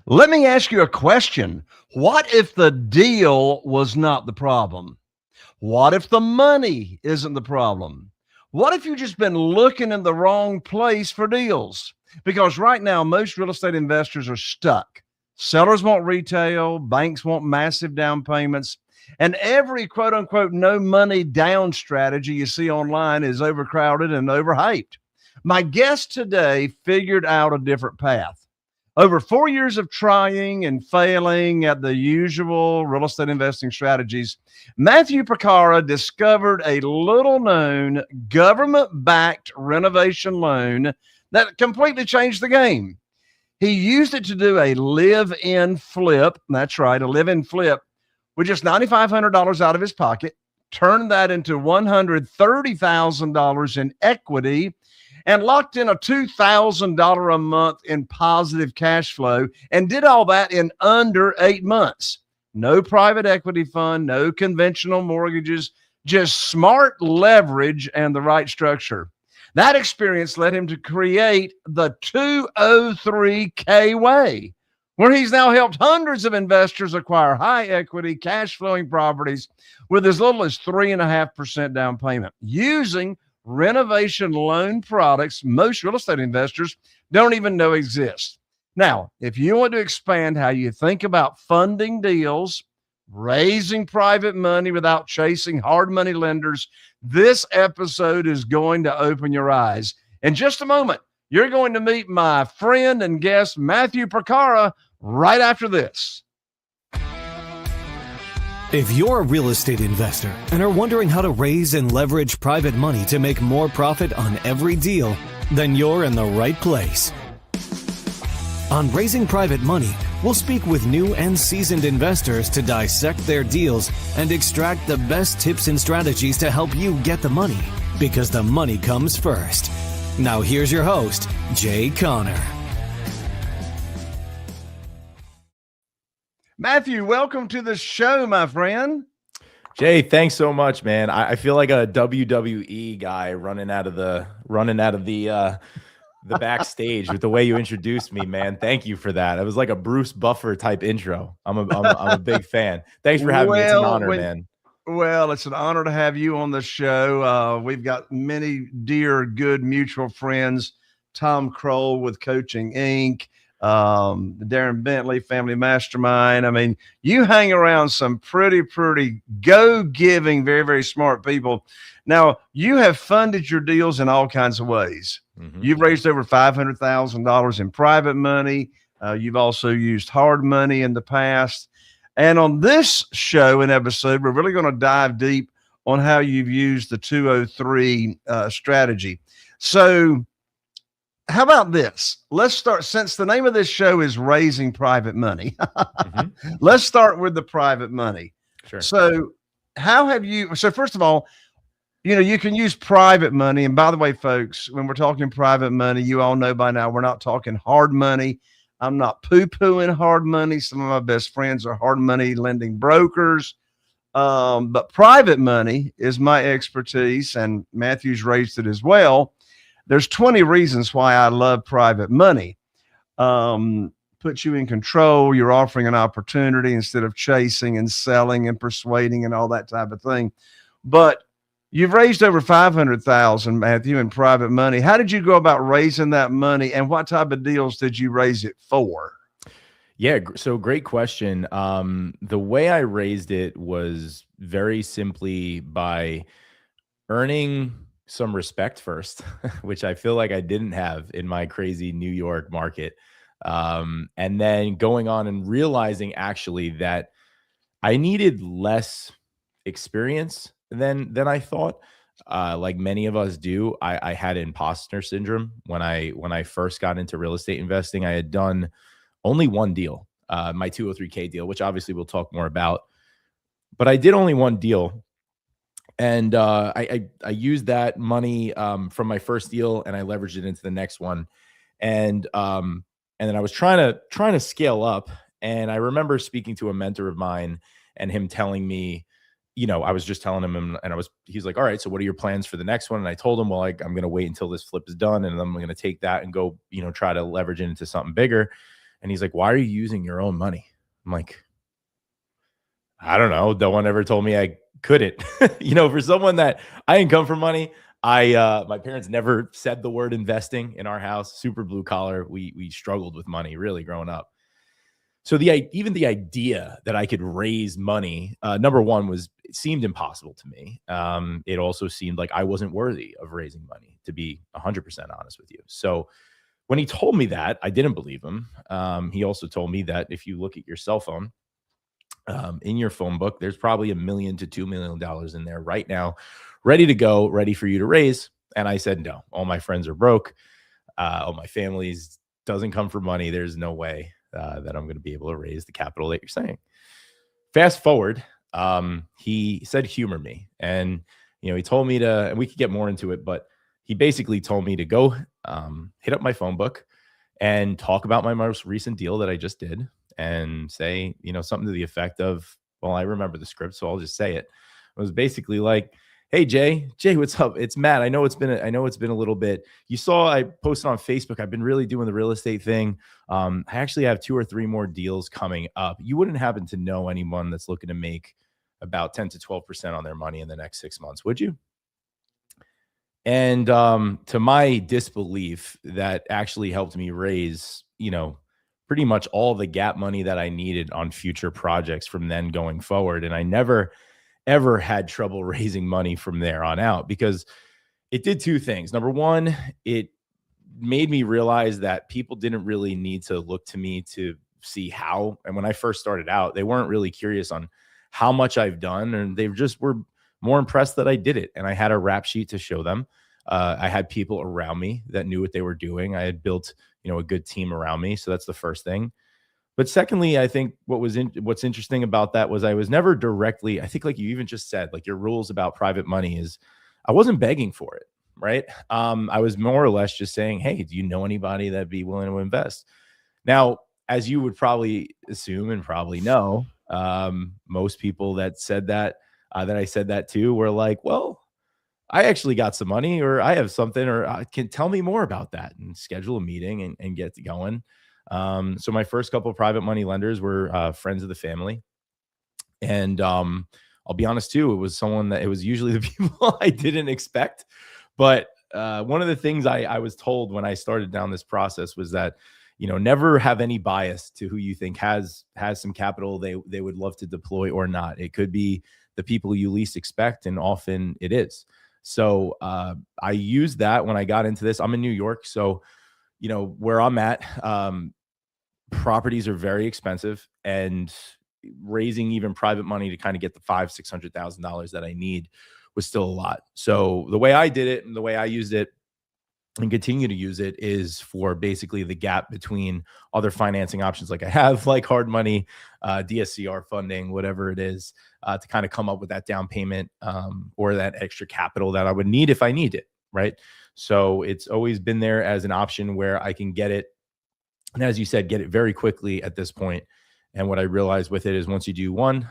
Let me ask you a question. What if the deal was not the problem? What if the money isn't the problem? What if you've just been looking in the wrong place for deals? Because right now, most real estate investors are stuck. Sellers want retail, banks want massive down payments, and every quote unquote no money down strategy you see online is overcrowded and overhyped. My guest today figured out a different path. Over 4 years of trying and failing at the usual real estate investing strategies, Matthew Porcaro discovered a little known government backed renovation loan that completely changed the game. He used it to do a live in flip. That's right, a live in flip with just $9,500 out of his pocket, turned that into $130,000 in equity and locked in a $2,000 a month in positive cash flow and did all that in under 8 months. No private equity fund, no conventional mortgages, just smart leverage and the right structure. That experience led him to create the 203K way, where he's now helped hundreds of investors acquire high equity, cash flowing properties with as little as 3.5% down payment using renovation loan products most real estate investors don't even know exist. Now, if you want to expand how you think about funding deals, raising private money without chasing hard money lenders, this episode is going to open your eyes. In just a moment, you're going to meet my friend and guest, Matthew Porcaro, right after this. If you're a real estate investor and are wondering how to raise and leverage private money to make more profit on every deal, then you're in the right place. On Raising Private Money, we'll speak with new and seasoned investors to dissect their deals and extract the best tips and strategies to help you get the money, because the money comes first. Now here's your host, Jay Connor. Matthew, welcome to the show, my friend. Jay, thanks so much, man. I feel like a WWE guy running out of the backstage with the way you introduced me, man. Thank you for that. It was like a Bruce Buffer type intro. I'm a big fan. Thanks for having me. It's an honor, man. Well, it's an honor to have you on the show. We've got many dear, good mutual friends. Tom Kroll with Coaching Inc., Darren Bentley, Family Mastermind. I mean, you hang around some pretty go-giving, very, very smart people. Now, you have funded your deals in all kinds of ways. Mm-hmm. You've raised over $500,000 in private money. You've also used hard money in the past. And on this show and episode, we're really going to dive deep on how you've used the 203 strategy. So how about this? Let's start, since the name of this show is Raising Private Money. Mm-hmm. Let's start with the private money. Sure. So first of all, you can use private money. And by the way, folks, when we're talking private money, you all know by now, we're not talking hard money. I'm not poo-pooing hard money. Some of my best friends are hard money lending brokers. But private money is my expertise, and Matthew's raised it as well. There's 20 reasons why I love private money. Puts you in control. You're offering an opportunity instead of chasing and selling and persuading and all that type of thing. But you've raised over $500,000, Matthew, in private money. How did you go about raising that money, and what type of deals did you raise it for? Yeah, so great question. The way I raised it was very simply by earning some respect first, which I feel like I didn't have in my crazy New York market. And then going on and realizing actually that I needed less experience than I thought. Like many of us do. I had imposter syndrome when I first got into real estate investing. I had done only one deal, my 203K deal, which obviously we'll talk more about. But I did only one deal. And I used that money from my first deal, and I leveraged it into the next one. And then I was trying to scale up. And I remember speaking to a mentor of mine and him telling me, I was just telling him, and he's like, all right, so what are your plans for the next one? And I told him, well, I'm going to wait until this flip is done, and then I'm going to take that and go, try to leverage it into something bigger. And he's like, why are you using your own money? I'm like, I don't know. No one ever told me I couldn't. For someone that I didn't come from money, my parents never said the word investing in our house. Super blue collar. We struggled with money really growing up. So even the idea that I could raise money, number one, it seemed impossible to me. It also seemed like I wasn't worthy of raising money, to be 100% honest with you. So when he told me that, I didn't believe him. He also told me that if you look at your cell phone, in your phone book, there's probably $1 million to $2 million in there right now, ready to go, ready for you to raise. And I said, no, all my friends are broke. All my family's doesn't come from money. There's no way that I'm going to be able to raise the capital that you're saying. Fast forward, he said, humor me. And, he told me to, and we could get more into it, but he basically told me to go hit up my phone book and talk about my most recent deal that I just did and say, something to the effect of, well, I remember the script, so I'll just say it. It was basically like, hey, Jay, what's up? It's Matt. I know it's been a little bit. You saw I posted on Facebook. I've been really doing the real estate thing. I actually have 2 or 3 more deals coming up. You wouldn't happen to know anyone that's looking to make about 10 to 12% on their money in the next 6 months, would you? And to my disbelief, that actually helped me raise, pretty much all the gap money that I needed on future projects from then going forward. And I never ever had trouble raising money from there on out, because it did 2 things. Number one, it made me realize that people didn't really need to look to me to see how. And when I first started out, they weren't really curious on how much I've done, and they just were more impressed that I did it. And I had a rap sheet to show them. I had people around me that knew what they were doing. I had built, a good team around me. So that's the first thing. But secondly, I think what's interesting about that was I was never directly, I think like you even just said, like your rules about private money is I wasn't begging for it, right? I was more or less just saying, hey, do you know anybody that'd be willing to invest? Now, as you would probably assume and probably know, most people that said that, that I said that to were like, well, I actually got some money, or I have something, or can tell me more about that, and schedule a meeting and get going. So my first couple of private money lenders were friends of the family. And I'll be honest too, it was usually the people I didn't expect. But one of the things I was told when I started down this process was that, never have any bias to who you think has some capital they would love to deploy or not. It could be the people you least expect, and often it is. So I used that when I got into this. I'm in New York, so where I'm at, properties are very expensive, and raising even private money to kind of get the $500,000-$600,000 that I need was still a lot. So the way I did it and the way I used it and continue to use it is for basically the gap between other financing options like I have, like hard money, DSCR funding, whatever it is, to kind of come up with that down payment or that extra capital that I would need if I need it, right? So it's always been there as an option where I can get it. And as you said, get it very quickly at this point. And what I realized with it is once you do one,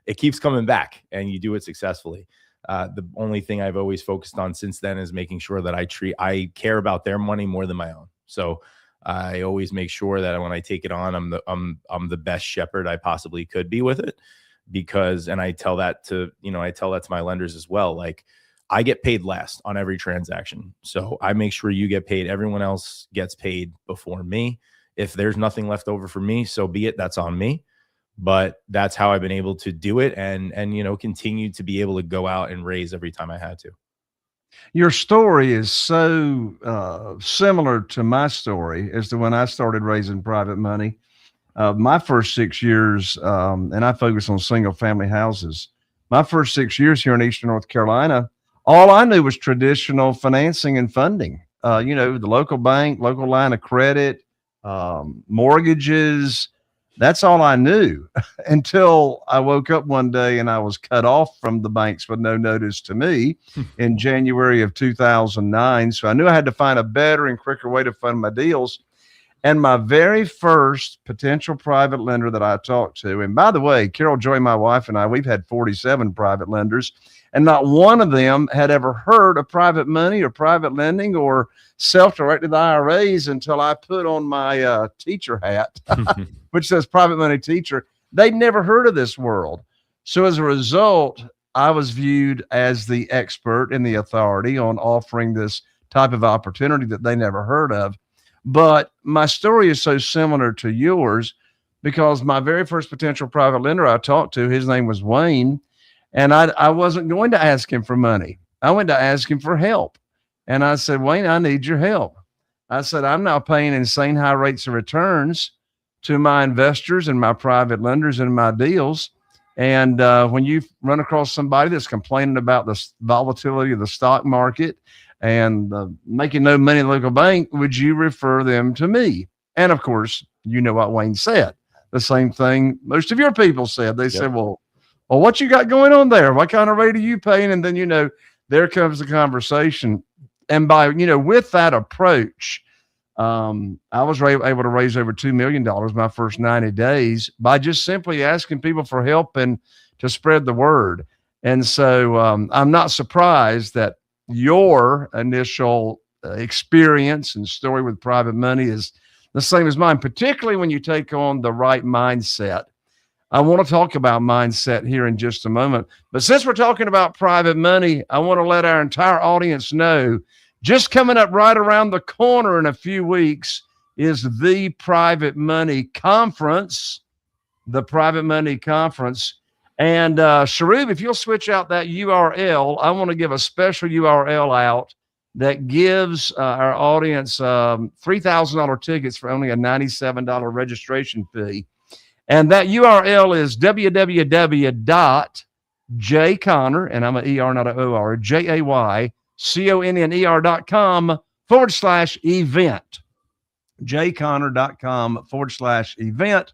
it keeps coming back and you do it successfully. The only thing I've always focused on since then is making sure that I care about their money more than my own. So I always make sure that when I take it on, I'm the best shepherd I possibly could be with it, because, and I tell that to my lenders as well. Like, I get paid last on every transaction. So I make sure you get paid. Everyone else gets paid before me. If there's nothing left over for me, so be it. That's on me. But that's how I've been able to do it and continue to be able to go out and raise every time I had to. Your story is so similar to my story as to when I started raising private money. My first 6 years, and I focus on single family houses. My first 6 years here in Eastern North Carolina, all I knew was traditional financing and funding. The local bank, local line of credit, mortgages. That's all I knew until I woke up one day and I was cut off from the banks with no notice to me in January of 2009. So I knew I had to find a better and quicker way to fund my deals. And my very first potential private lender that I talked to, and by the way, Carol Joy, my wife, and I, we've had 47 private lenders, and not one of them had ever heard of private money or private lending or self-directed IRAs until I put on my teacher hat, which says private money teacher. They'd never heard of this world. So as a result, I was viewed as the expert and the authority on offering this type of opportunity that they never heard of. But my story is so similar to yours because my very first potential private lender I talked to, his name was Wayne, and I wasn't going to ask him for money. I went to ask him for help. And I said, Wayne, I need your help. I said, I'm now paying insane high rates of returns to my investors and my private lenders and my deals. And when you run across somebody that's complaining about the volatility of the stock market and making no money in the local bank, would you refer them to me? And of course, you know what Wayne said. The same thing most of your people said. They said, well, what you got going on there? What kind of rate are you paying? And then, there comes the conversation. And by, with that approach, I was able to raise over $2 million my first 90 days by just simply asking people for help and to spread the word. And so I'm not surprised that your initial experience and story with private money is the same as mine, particularly when you take on the right mindset. I want to talk about mindset here in just a moment. But since we're talking about private money, I want to let our entire audience know just coming up right around the corner in a few weeks is the Private Money Conference, the Private Money Conference. And Sharub, if you'll switch out that URL, I want to give a special URL out that gives our audience $3,000 tickets for only a $97 registration fee. And that URL is www.jayconner, and I'm an ER, not an OR, JAYConner.com/event. jayconner.com/event.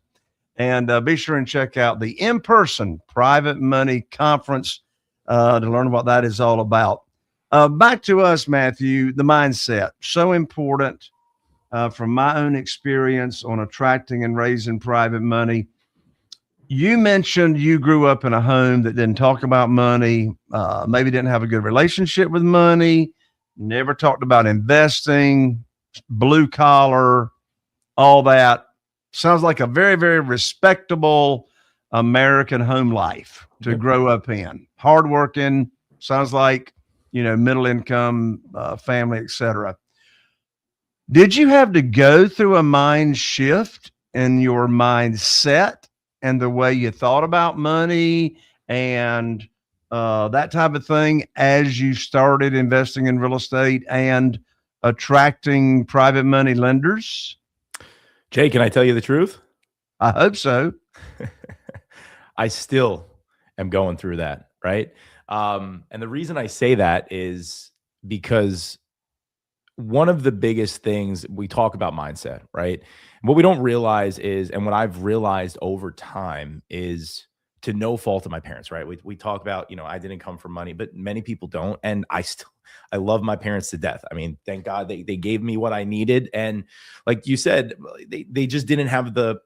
And be sure and check out the in-person Private Money Conference to learn what that is all about. Back to us, Matthew, the mindset, so important. From my own experience on attracting and raising private money. You mentioned you grew up in a home that didn't talk about money, maybe didn't have a good relationship with money, never talked about investing, blue collar, all that. Sounds like a very, very respectable American home life to grow up in. Hardworking, sounds like, middle income family, etc. Did you have to go through a mind shift in your mindset and the way you thought about money and that type of thing as you started investing in real estate and attracting private money lenders? Jay, can I tell you the truth? I hope so. I still am going through that, right? And the reason I say that is because one of the biggest things we talk about mindset, right? What we don't realize is, and what I've realized over time is, to no fault of my parents, right? We talk about, I didn't come from money, but many people don't. And I love my parents to death. I mean, thank God they gave me what I needed. And like you said, they just didn't have the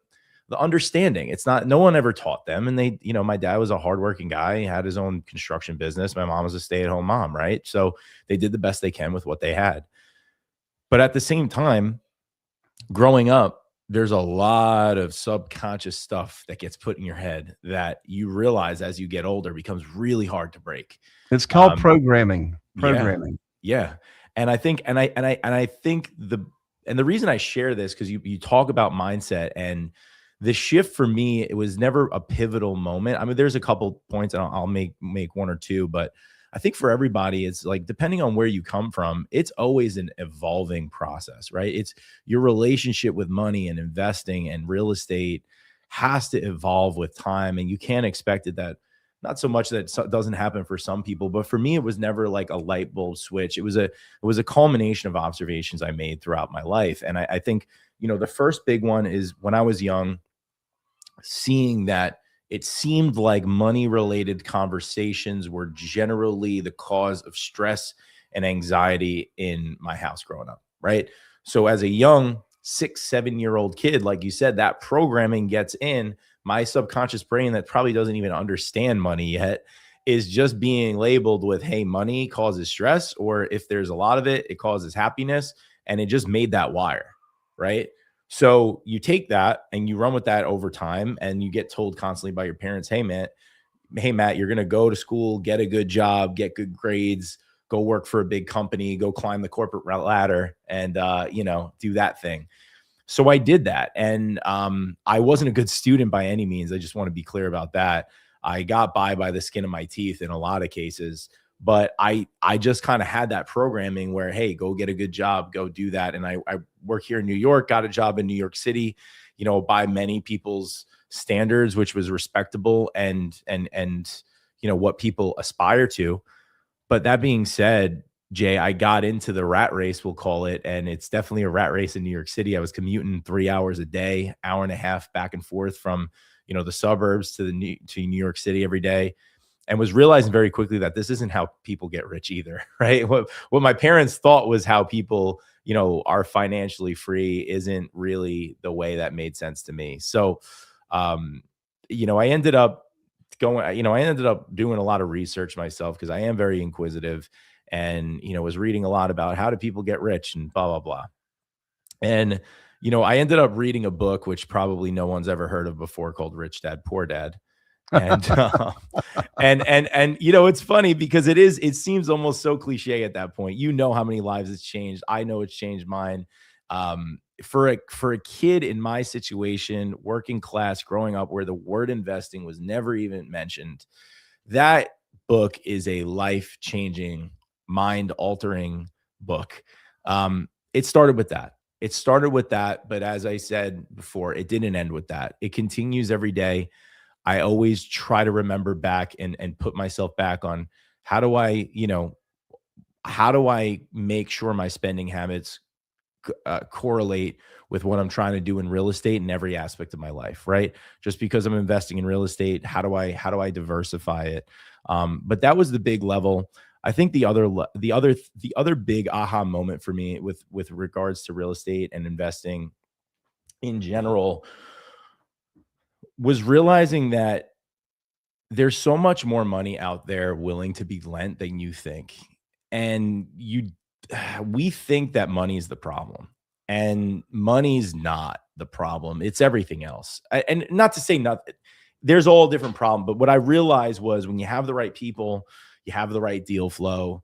understanding. It's not, no one ever taught them. And they, my dad was a hardworking guy. He had his own construction business. My mom was a stay-at-home mom, right? So they did the best they can with what they had. But at the same time, growing up, there's a lot of subconscious stuff that gets put in your head that you realize as you get older becomes really hard to break. It's called programming. Yeah. And I think, and I think the reason I share this, because you talk about mindset, and the shift for me, it was never a pivotal moment. I mean, there's a couple points, and I'll make one or two, but I think for everybody, it's like, depending on where you come from, it's always an evolving process, right? It's your relationship with money and investing and real estate has to evolve with time. And you can't expect it that, not so much that it doesn't happen for some people, but for me, it was never like a light bulb switch. It was a culmination of observations I made throughout my life. And I think, the first big one is when I was young, seeing that it seemed like money-related conversations were generally the cause of stress and anxiety in my house growing up, right? So as a young 6, 7-year-old kid, like you said, that programming gets in my subconscious brain that probably doesn't even understand money yet, is just being labeled with, hey, money causes stress, or if there's a lot of it, it causes happiness. And it just made that wire, right? So you take that and you run with that over time, and you get told constantly by your parents, hey, Matt, you're going to go to school, get a good job, get good grades, go work for a big company, go climb the corporate ladder, and, do that thing. So I did that. And I wasn't a good student by any means. I just want to be clear about that. I got by the skin of my teeth in a lot of cases, but I just kind of had that programming where, hey, go get a good job, go do that. And I work here in New York, got a job in New York City, by many people's standards, which was respectable and what people aspire to. But that being said, Jay, I got into the rat race, we'll call it, and it's definitely a rat race in New York City. I was commuting 3 hours a day, hour and a half back and forth from, the suburbs to New York City every day, and was realizing very quickly that this isn't how people get rich either, right? What my parents thought was how people, are financially free isn't really the way that made sense to me. So, I ended up doing a lot of research myself because I am very inquisitive, and, was reading a lot about how do people get rich and blah, blah, blah. And, I ended up reading a book, which probably no one's ever heard of before, called Rich Dad, Poor Dad. And, it's funny because it seems almost so cliche at that point. How many lives it's changed. I know it's changed mine. For a kid in my situation, working class, growing up, where the word investing was never even mentioned, that book is a life-changing, mind-altering book. It started with that. But as I said before, it didn't end with that. It continues every day. I always try to remember back and put myself back on how do I make sure my spending habits correlate with what I'm trying to do in real estate in every aspect of my life, right? Just because I'm investing in real estate, how do I diversify it? But that was the big level. I think the other big aha moment for me with regards to real estate and investing in general was realizing that there's so much more money out there willing to be lent than you think. And we think that money is the problem, and money's not the problem. It's everything else. And not to say nothing, there's all different problems. But what I realized was when you have the right people, you have the right deal flow,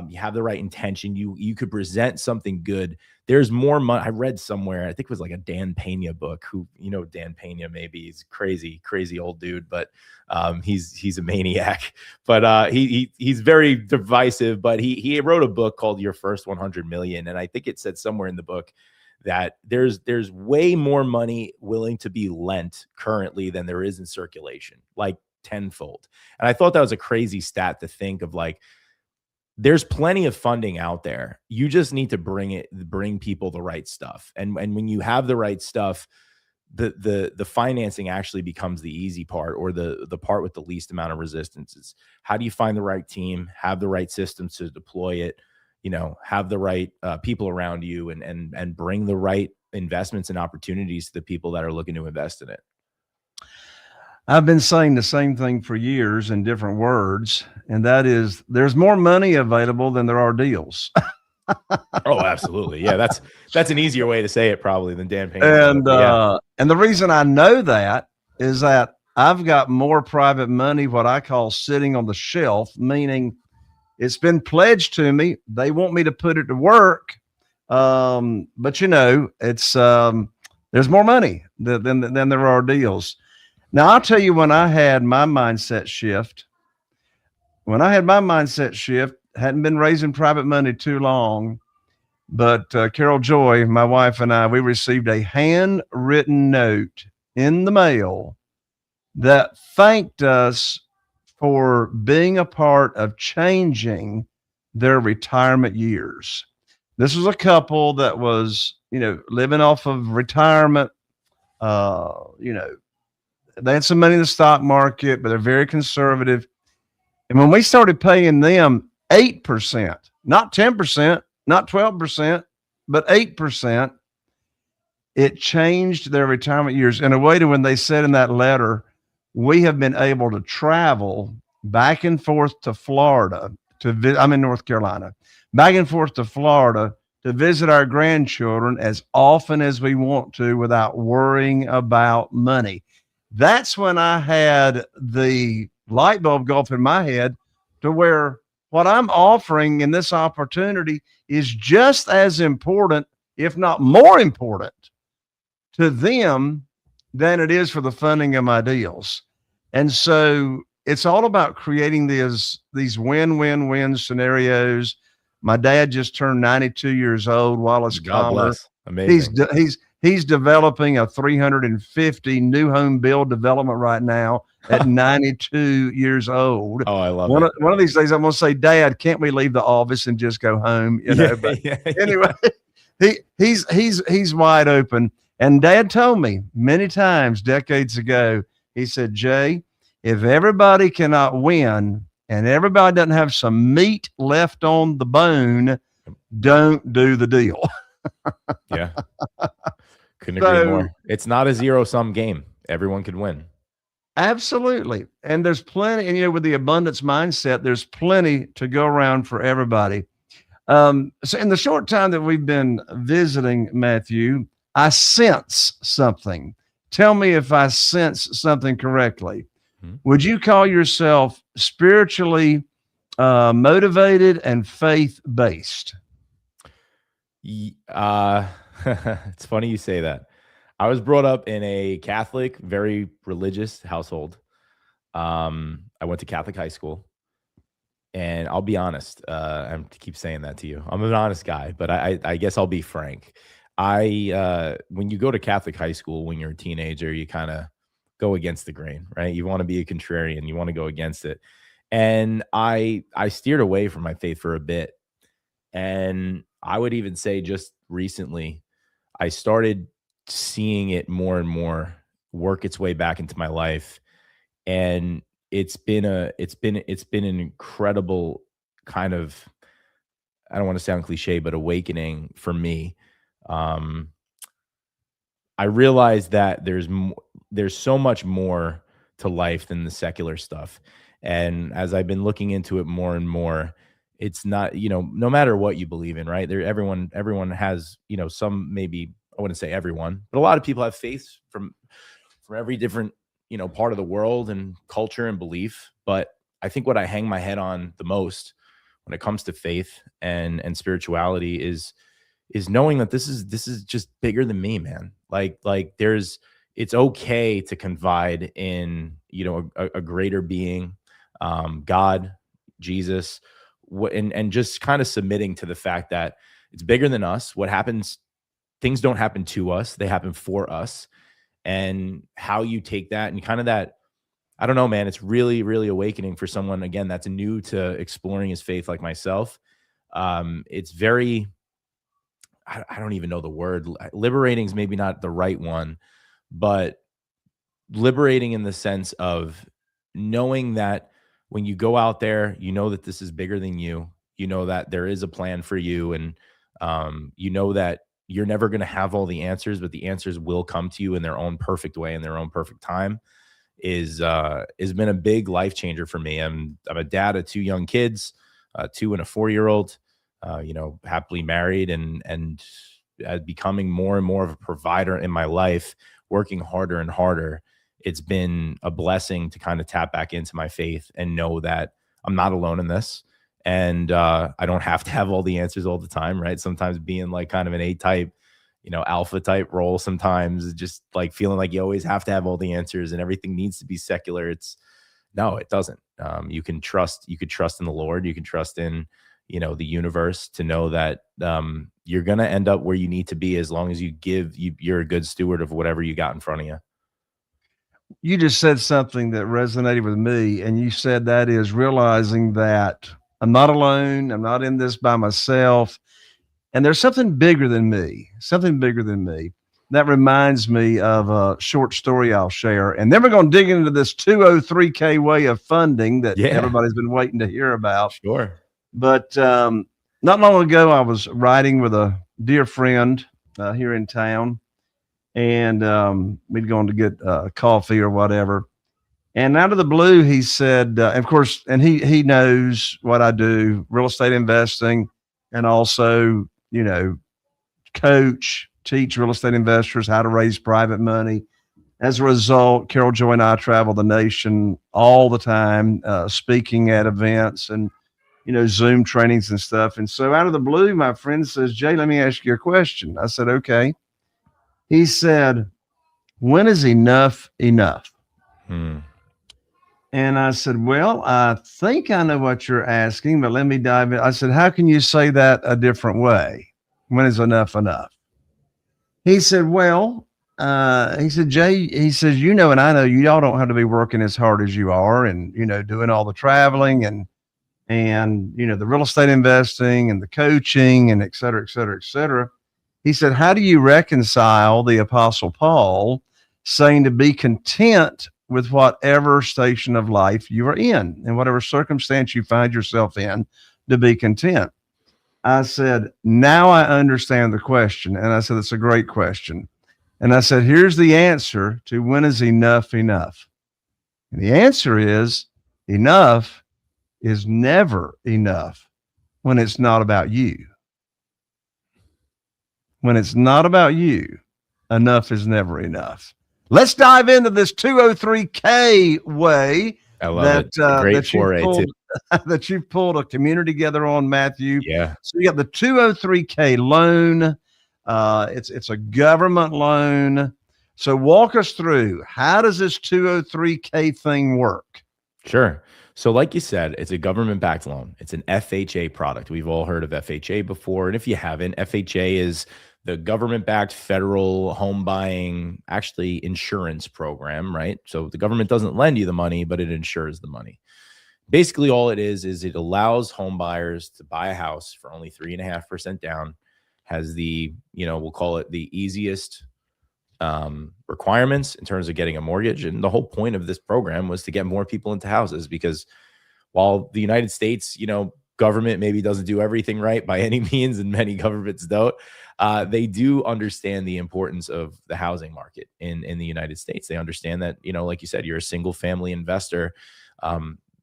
you have the right intention, you could present something good. There's more money. I read somewhere, I think it was like a Dan Pena book, who, Dan Pena, maybe he's crazy old dude, but he's a maniac, but he's very divisive, but he wrote a book called Your First 100 Million. And I think it said somewhere in the book that there's way more money willing to be lent currently than there is in circulation, like tenfold. And I thought that was a crazy stat to think of. Like, there's plenty of funding out there. You just need to bring people the right stuff. And when you have the right stuff, the financing actually becomes the easy part, or the part with the least amount of resistance. Is how do you find the right team, have the right systems to deploy it, have the right people around you, and bring the right investments and opportunities to the people that are looking to invest in it. I've been saying the same thing for years in different words, and that is there's more money available than there are deals. Oh, absolutely. Yeah, that's an easier way to say it probably than Dan Payne. And the reason I know that is that I've got more private money, what I call sitting on the shelf, meaning it's been pledged to me. They want me to put it to work. But it's there's more money than there are deals. Now, I'll tell you, when I had my mindset shift, hadn't been raising private money too long, but Carol Joy, my wife, and I, we received a handwritten note in the mail that thanked us for being a part of changing their retirement years. This was a couple that was, living off of retirement, they had some money in the stock market, but they're very conservative. And when we started paying them 8%, not 10%, not 12%, but 8%, It changed their retirement years in a way to when they said in that letter, we have been able to travel back and forth to Florida I'm in North Carolina, back and forth to Florida to visit our grandchildren as often as we want to without worrying about money. That's when I had the light bulb go off in my head to where what I'm offering in this opportunity is just as important, if not more important, to them than it is for the funding of my deals. And so it's all about creating these win-win-win scenarios. My dad just turned 92 years old, Wallace God Calmer. bless. Amazing. He's developing a 350 new home build development right now at 92 years old. Oh, I love one it. One of these days I'm going to say, Dad, can't we leave the office and just go home? But anyway, he's wide open. And Dad told me many times decades ago, he said, Jay, if everybody cannot win and everybody doesn't have some meat left on the bone, don't do the deal. Yeah. Couldn't agree more. It's not a zero-sum game. Everyone could win. Absolutely. And there's plenty, and with the abundance mindset, there's plenty to go around for everybody. So in the short time that we've been visiting, Matthew, I sense something. Tell me if I sense something correctly. Mm-hmm. Would you call yourself spiritually motivated and faith-based? It's funny you say that. I was brought up in a Catholic, very religious household. I went to Catholic high school. And I'll be honest, I keep saying that to you. I'm an honest guy, but I guess I'll be frank. When you go to Catholic high school, when you're a teenager, you kind of go against the grain, right? You want to be a contrarian. You want to go against it. And I steered away from my faith for a bit. And I would even say just recently, I started seeing it more and more work its way back into my life. And it's been an incredible kind of, I don't want to sound cliche, but awakening for me. I realized that there's so much more to life than the secular stuff. And as I've been looking into it more and more, it's not, no matter what you believe in, right? Everyone has, some, maybe, I wouldn't say everyone, but a lot of people have faiths from every different, part of the world and culture and belief. But I think what I hang my head on the most when it comes to faith and spirituality is knowing that this is just bigger than me, man. Like it's okay to confide in, a greater being, God, Jesus, and just kind of submitting to the fact that it's bigger than us. What happens, things don't happen to us, they happen for us. And how you take that and kind of that, I don't know, man, it's really, really awakening for someone, again, that's new to exploring his faith like myself. It's very, I don't even know the word. Liberating is maybe not the right one, but liberating in the sense of knowing that when you go out there, that this is bigger than you, that there is a plan for you. And that you're never going to have all the answers, but the answers will come to you in their own perfect way, in their own perfect time, has been a big life changer for me. I'm a dad of 2 young kids, 2 and a 4-year-old, happily married and becoming more and more of a provider in my life, working harder and harder. It's been a blessing to kind of tap back into my faith and know that I'm not alone in this. And I don't have to have all the answers all the time, right? Sometimes being like kind of an A-type, alpha type role, sometimes just like feeling like you always have to have all the answers and everything needs to be secular. No, it doesn't. You could trust in the Lord. You can trust in, the universe to know that you're going to end up where you need to be as long as you're a good steward of whatever you got in front of you. You just said something that resonated with me. And you said that is realizing that I'm not alone. I'm not in this by myself. And there's something bigger than me, That reminds me of a short story I'll share. And then we're going to dig into this 203K way of funding that everybody's been waiting to hear about. Sure. But not long ago, I was riding with a dear friend here in town. and we'd gone to get coffee or whatever. And out of the blue, he said, of course, and he knows what I do, real estate investing, and also, teach real estate investors how to raise private money. As a result, Carol Joy and I travel the nation all the time, speaking at events and, Zoom trainings and stuff. And so out of the blue, my friend says, Jay, let me ask you a question. I said, okay. He said, when is enough enough? And I said, well, I think I know what you're asking, but let me dive in. I said, how can you say that a different way? When is enough enough? He said, well, he said, Jay, he says, and I know you all don't have to be working as hard as you are and, doing all the traveling and, the real estate investing and the coaching and et cetera, et cetera, et cetera. He said, how do you reconcile the Apostle Paul saying to be content with whatever station of life you are in and whatever circumstance you find yourself in, to be content? I said, now I understand the question. And I said, it's a great question. And I said, here's the answer to when is enough enough? And the answer is enough is never enough when it's not about you. When it's not about you, enough is never enough. Let's dive into this 203K way. I love it. Great foray too. That you've pulled a community together on, Matthew. Yeah. So you got the 203K loan. It's a government loan. So walk us through, how does this 203K thing work? Sure. So like you said, it's a government-backed loan. It's an FHA product. We've all heard of FHA before. And if you haven't, FHA is the government-backed federal home buying, actually insurance program, right? So the government doesn't lend you the money, but it insures the money. Basically, all it is it allows home buyers to buy a house for only 3.5% down, has the, we'll call it the easiest requirements in terms of getting a mortgage. And the whole point of this program was to get more people into houses, because while the United States, government maybe doesn't do everything right by any means, and many governments don't, they do understand the importance of the housing market in the United States. They understand that, like you said, you're a single family investor.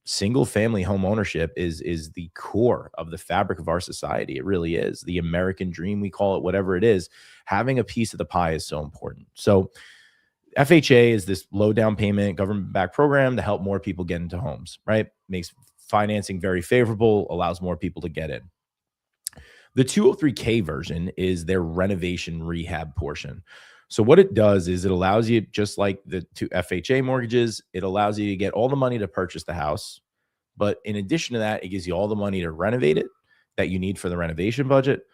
Single family home ownership is the core of the fabric of our society. It really is the American dream. We call it whatever it is. Having a piece of the pie is so important. So FHA is this low down payment government backed program to help more people get into homes, right? Makes financing very favorable, allows more people to get in. The 203K version is their renovation rehab portion. So what it does is it allows you, just like the two FHA mortgages, it allows you to get all the money to purchase the house. But in addition to that, it gives you all the money to renovate it that you need for the renovation budget.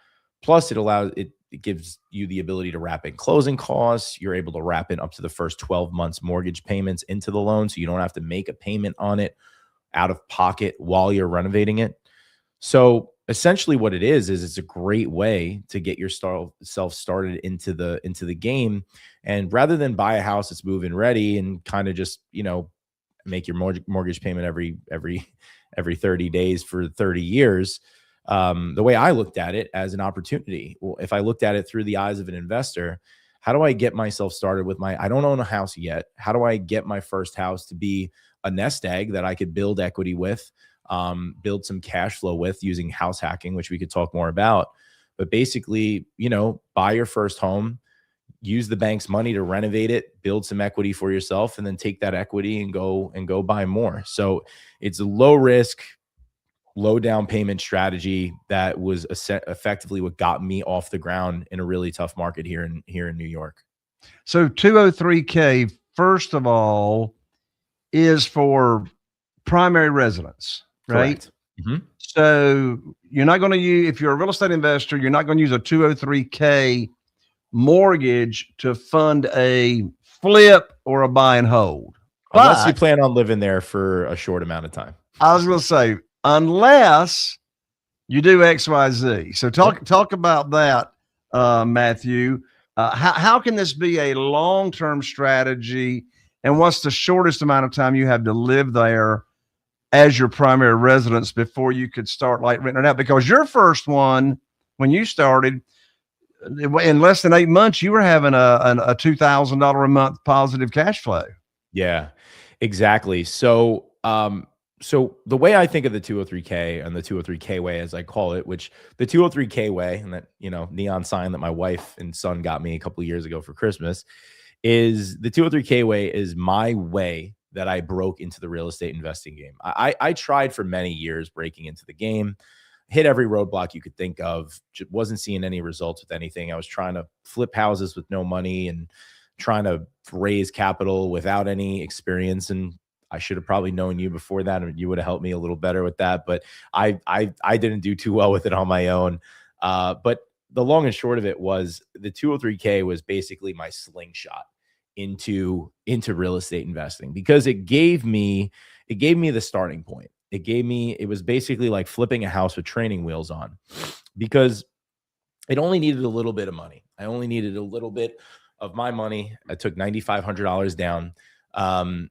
Plus it gives you the ability to wrap in closing costs. You're able to wrap in up to the first 12 months mortgage payments into the loan, so you don't have to make a payment on it out of pocket while you're renovating it. So essentially what it is it's a great way to get yourself started into the game. And rather than buy a house that's move-in ready and kind of just, make your mortgage payment every 30 days for 30 years, the way I looked at it as an opportunity. Well, if I looked at it through the eyes of an investor, how do I get myself started with I don't own a house yet. How do I get my first house to be a nest egg that I could build equity with, build some cash flow with using house hacking, which we could talk more about. But basically, buy your first home, use the bank's money to renovate it, build some equity for yourself, and then take that equity and go buy more. So it's a low risk, low down payment strategy that was effectively what got me off the ground in a really tough market here in New York. So 203K, first of all, is for primary residence, right? Mm-hmm. So you're not going to use, if you're a real estate investor, you're not going to use a 203K mortgage to fund a flip or a buy and hold. Unless you plan on living there for a short amount of time. I was going to say, unless you do XYZ. So talk about that, Matthew. How can this be a long-term strategy? And what's the shortest amount of time you have to live there as your primary residence before you could start renting it out? Because your first one, when you started, in less than 8 months, you were having a $2,000 a month positive cash flow. Yeah, exactly. So the way I think of the 203K and the 203K way, as I call it, which the 203K way, and that, neon sign that my wife and son got me a couple of years ago for Christmas, is the 203K way is my way that I broke into the real estate investing game. I tried for many years breaking into the game, hit every roadblock you could think of, wasn't seeing any results with anything. I was trying to flip houses with no money and trying to raise capital without any experience. And I should have probably known you before that, and you would have helped me a little better with that. But I didn't do too well with it on my own. But the long and short of it was the 203K was basically my slingshot into real estate investing, because it gave me the starting point. It was basically like flipping a house with training wheels on, because it only needed a little bit of money. I only needed a little bit of my money. I took $9,500 down.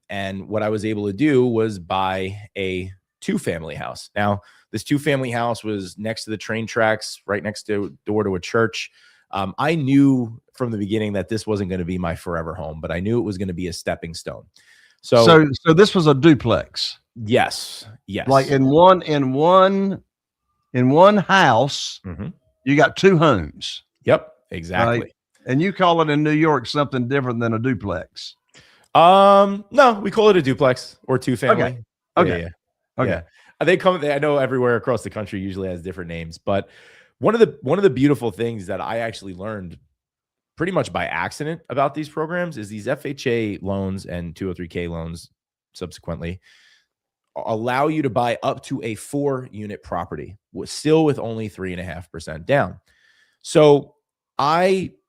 And what I was able to do was buy a 2-family house. Now, this 2-family house was next to the train tracks, right next to door to a church. I knew from the beginning that this wasn't going to be my forever home, but I knew it was going to be a stepping stone. So this was a duplex. Yes. Like in one house, you got 2 homes. Yep, exactly. Right? And you call it in New York something different than a duplex. No, we call it a duplex or 2-family. Okay. Yeah. I know everywhere across the country usually has different names, but one of the beautiful things that I actually learned pretty much by accident about these programs is these FHA loans and 203K loans subsequently allow you to buy up to a 4-unit property still with only 3.5% down. So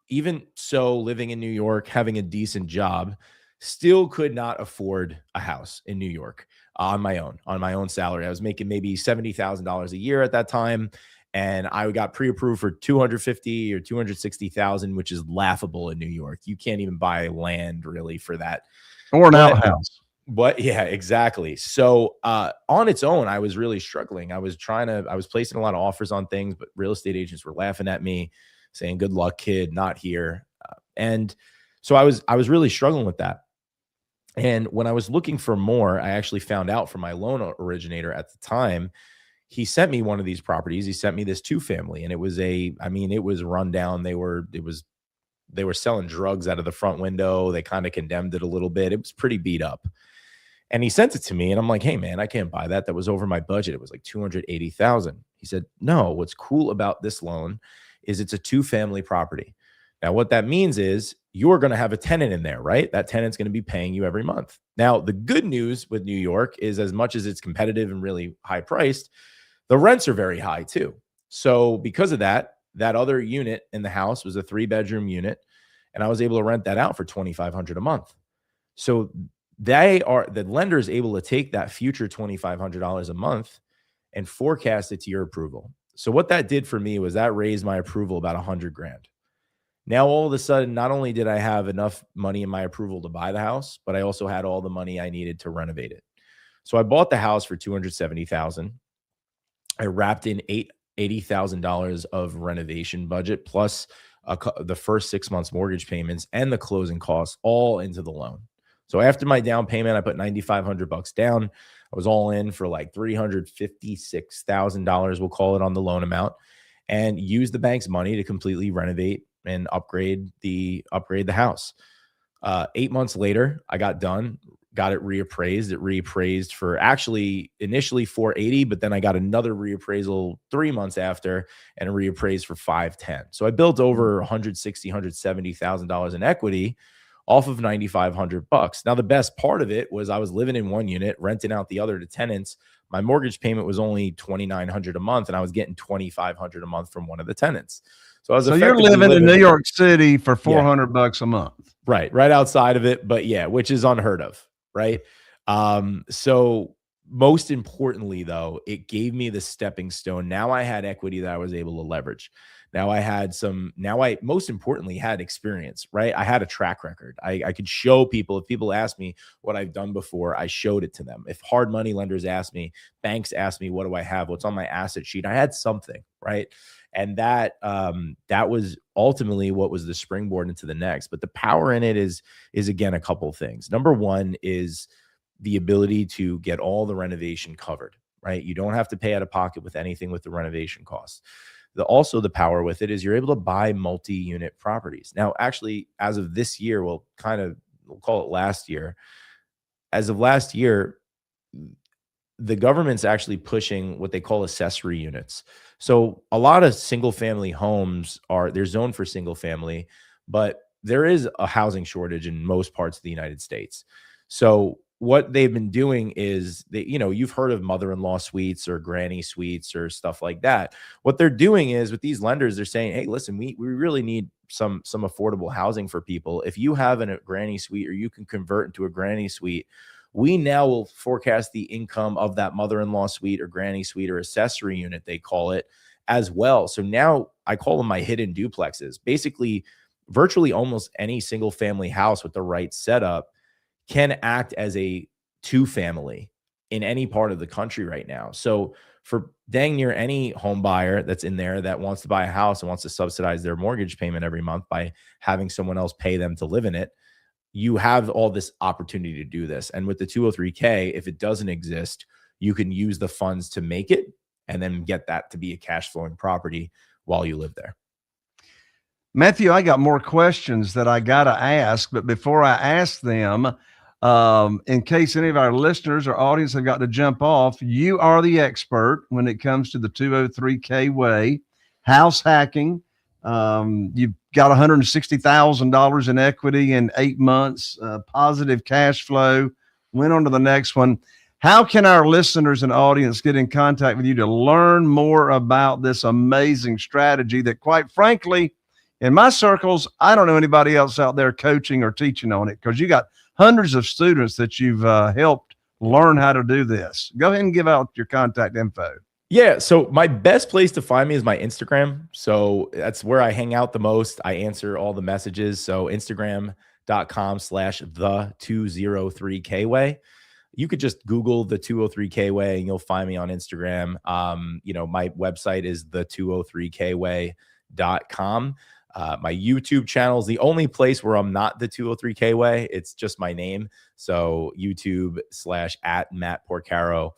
even living in New York, having a decent job, still could not afford a house in New York on my own salary. I was making maybe $70,000 a year at that time. And I got pre-approved for $250,000 or $260,000, which is laughable in New York. You can't even buy land really for that. Or an outhouse. But yeah, exactly. So on its own, I was really struggling. I was placing a lot of offers on things, but real estate agents were laughing at me, saying, "Good luck, kid, not here." And so I was really struggling with that. And when I was looking for more, I actually found out from my loan originator at the time. He sent me one of these properties. He sent me this 2-family, and it was run down. They were selling drugs out of the front window. They kind of condemned it a little bit. It was pretty beat up. And he sent it to me, and I'm like, "Hey man, I can't buy that. That was over my budget. It was like $280,000. He said, "No, what's cool about this loan is it's a 2-family property. Now, what that means is you're going to have a tenant in there, right? That tenant's going to be paying you every month." Now, the good news with New York is, as much as it's competitive and really high priced, the rents are very high too. So because of that other unit in the house was a 3-bedroom unit, and I was able to rent that out for $2,500 a month. So the lender is able to take that future $2,500 a month and forecast it to your approval. So what that did for me was that raised my approval about $100,000. Now, all of a sudden, not only did I have enough money in my approval to buy the house, but I also had all the money I needed to renovate it. So I bought the house for $270,000. I wrapped in $80,000 of renovation budget, plus the first 6 months mortgage payments and the closing costs all into the loan. So after my down payment, I put $9,500 down. I was all in for like $356,000, we'll call it, on the loan amount, and used the bank's money to completely renovate and upgrade the house. 8 months later, I got done, got it reappraised. It reappraised for actually initially $480,000, but then I got another reappraisal 3 months after and reappraised for $510,000. So I built over $160,000, $170,000 in equity off of $9,500. Now, the best part of it was I was living in one unit, renting out the other to tenants. My mortgage payment was only $2,900 a month, and I was getting $2,500 a month from one of the tenants. So you're living in New York City for $400 a month. Right outside of it, but yeah, which is unheard of, right? So most importantly, though, it gave me the stepping stone. Now I had equity that I was able to leverage. Most importantly had experience, right? I had a track record. I could show people. If people ask me what I've done before, I showed it to them. If hard money lenders ask me, banks ask me, what do I have? What's on my asset sheet? I had something, right? And that was ultimately what was the springboard into the next. But the power in it is again, a couple of things. Number one is the ability to get all the renovation covered, right? You don't have to pay out of pocket with anything with the renovation costs. Also the power with it is you're able to buy multi-unit properties. Now, actually, as of this year, we'll call it last year. As of last year, the government's actually pushing what they call accessory units. So a lot of single family homes they're zoned for single family, but there is a housing shortage in most parts of the United States. So what they've been doing is you've heard of mother-in-law suites or granny suites or stuff like that. What they're doing is with these lenders, they're saying, hey, listen, we really need some affordable housing for people. If you have a granny suite or you can convert into a granny suite, we now will forecast the income of that mother-in-law suite or granny suite or accessory unit, they call it, as well. So now I call them my hidden duplexes. Basically, virtually almost any single family house with the right setup can act as a two-family in any part of the country right now. So for dang near any home buyer that's in there that wants to buy a house and wants to subsidize their mortgage payment every month by having someone else pay them to live in it, you have all this opportunity to do this. And with the 203K, if it doesn't exist, you can use the funds to make it and then get that to be a cash flowing property while you live there. Matthew, I got more questions that I got to ask, but before I ask them, in case any of our listeners or audience have got to jump off, you are the expert when it comes to the 203K way, house hacking. You've got $160,000 in equity in 8 months, positive cash flow. Went on to the next one. How can our listeners and audience get in contact with you to learn more about this amazing strategy that, quite frankly, in my circles, I don't know anybody else out there coaching or teaching on it, because you got hundreds of students that you've helped learn how to do this. Go ahead and give out your contact info. Yeah. So my best place to find me is my Instagram. So that's where I hang out the most. I answer all the messages. So Instagram.com/the203K way. You could just Google the 203K way and you'll find me on Instagram. My website is the203kway.com. My YouTube channel is the only place where I'm not the 203K way. It's just my name. So YouTube/@Matt Porcaro.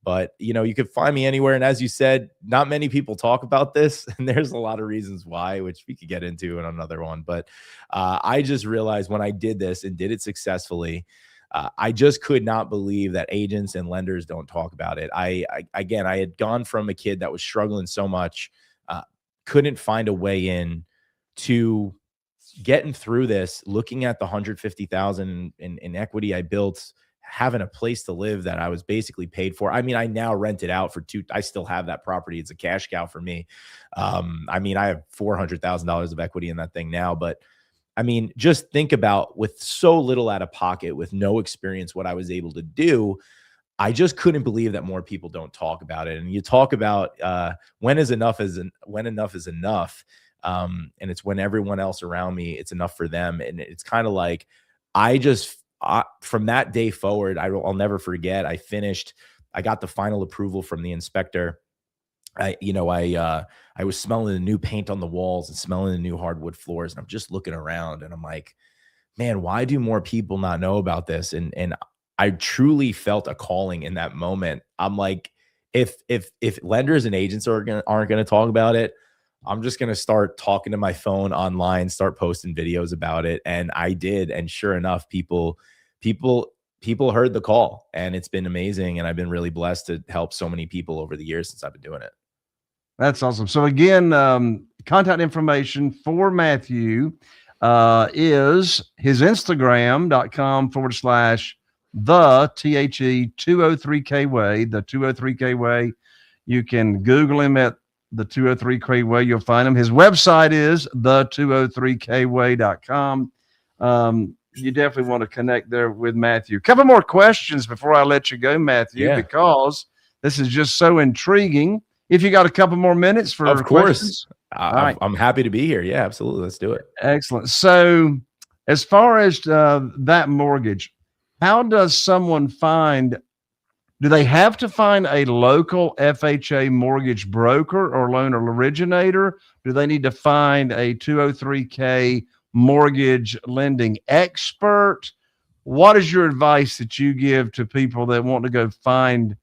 But, you could find me anywhere. And as you said, not many people talk about this. And there's a lot of reasons why, which we could get into in another one. But I just realized when I did this and did it successfully, I just could not believe that agents and lenders don't talk about it. I had gone from a kid that was struggling so much, couldn't find a way in, to getting through this, looking at the 150,000 in equity I built, having a place to live that I was basically paid for. I mean, I now rent it out I still have that property. It's a cash cow for me. I have $400,000 of equity in that thing now, but just think about, with so little out of pocket, with no experience, what I was able to do. I just couldn't believe that more people don't talk about it. And you talk about when enough is enough. And it's when everyone else around me, it's enough for them. And it's kind of like, from that day forward, I'll never forget. I got the final approval from the inspector. I was smelling the new paint on the walls and smelling the new hardwood floors. And I'm just looking around and I'm like, man, why do more people not know about this? And I truly felt a calling in that moment. I'm like, if lenders and agents aren't going to talk about it, I'm just going to start talking to my phone online, start posting videos about it. And I did. And sure enough, people heard the call, and it's been amazing. And I've been really blessed to help so many people over the years since I've been doing it. That's awesome. So again, contact information for Matthew is his Instagram.com/the 203K way, the 203K way. You can Google him at the 203K way. You'll find him. His website is the203kway.com. You definitely want to connect there with Matthew. A couple more questions before I let you go, Matthew, because this is just so intriguing. If you got a couple more minutes for questions. Of course. I'm happy to be here. Yeah, absolutely. Let's do it. Excellent. So as far as that mortgage, how does someone find Do they have to find a local FHA mortgage broker or loan originator? Do they need to find a 203K mortgage lending expert? What is your advice that you give to people that want to go find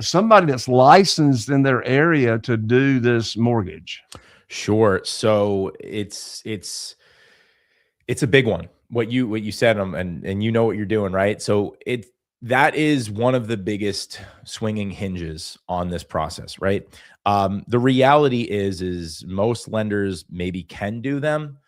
somebody that's licensed in their area to do this mortgage? Sure. So it's a big one. What you said, and you know what you're doing, right? So that is one of the biggest swinging hinges on this process, right? The reality is most lenders maybe can do them,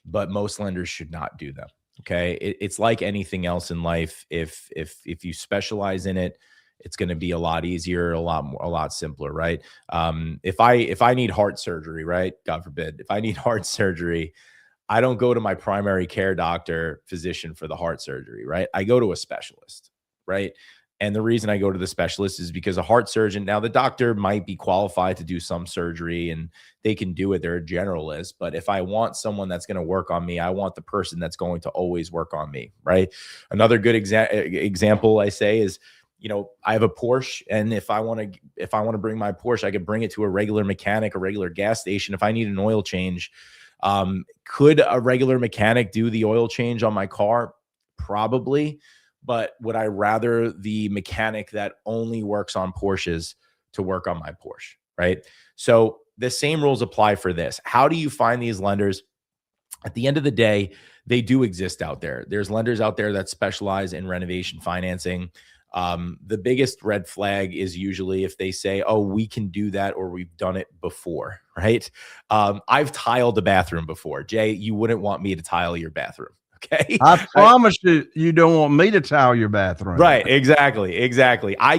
but most lenders should not do them. Okay, it's like anything else in life. If you specialize in it, it's going to be a lot easier, a lot simpler, right? If I need heart surgery, right? God forbid, if I need heart surgery, I don't go to my primary care doctor physician for the heart surgery, right? I go to a specialist, right? And the reason I go to the specialist is because a heart surgeon, now the doctor might be qualified to do some surgery and they can do it. They're a generalist. But if I want someone that's going to work on me, I want the person that's going to always work on me, right? Another good example I say is, I have a Porsche, and if I want to bring my Porsche, I could bring it to a regular mechanic, a regular gas station. If I need an oil change, could a regular mechanic do the oil change on my car? Probably. But would I rather the mechanic that only works on Porsches to work on my Porsche, right? So the same rules apply for this. How do you find these lenders? At the end of the day, they do exist out there. There's lenders out there that specialize in renovation financing. The biggest red flag is usually if they say, oh, we can do that, or we've done it before, right? I've tiled a bathroom before. Jay, you wouldn't want me to tile your bathroom. Okay. I promise you don't want me to tile your bathroom. Right. Exactly.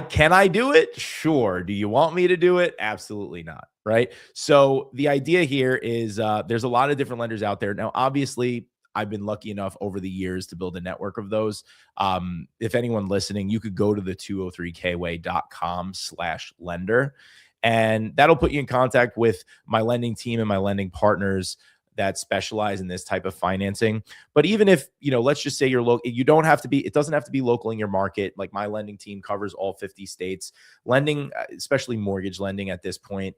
Can I do it? Sure. Do you want me to do it? Absolutely not. Right. So the idea here is there's a lot of different lenders out there. Now, obviously, I've been lucky enough over the years to build a network of those. If anyone listening, you could go to the 203kway.com/lender, and that'll put you in contact with my lending team and my lending partners that specialize in this type of financing. But even if, let's just say you're local, it doesn't have to be local in your market. Like my lending team covers all 50 states. Lending, especially mortgage lending at this point,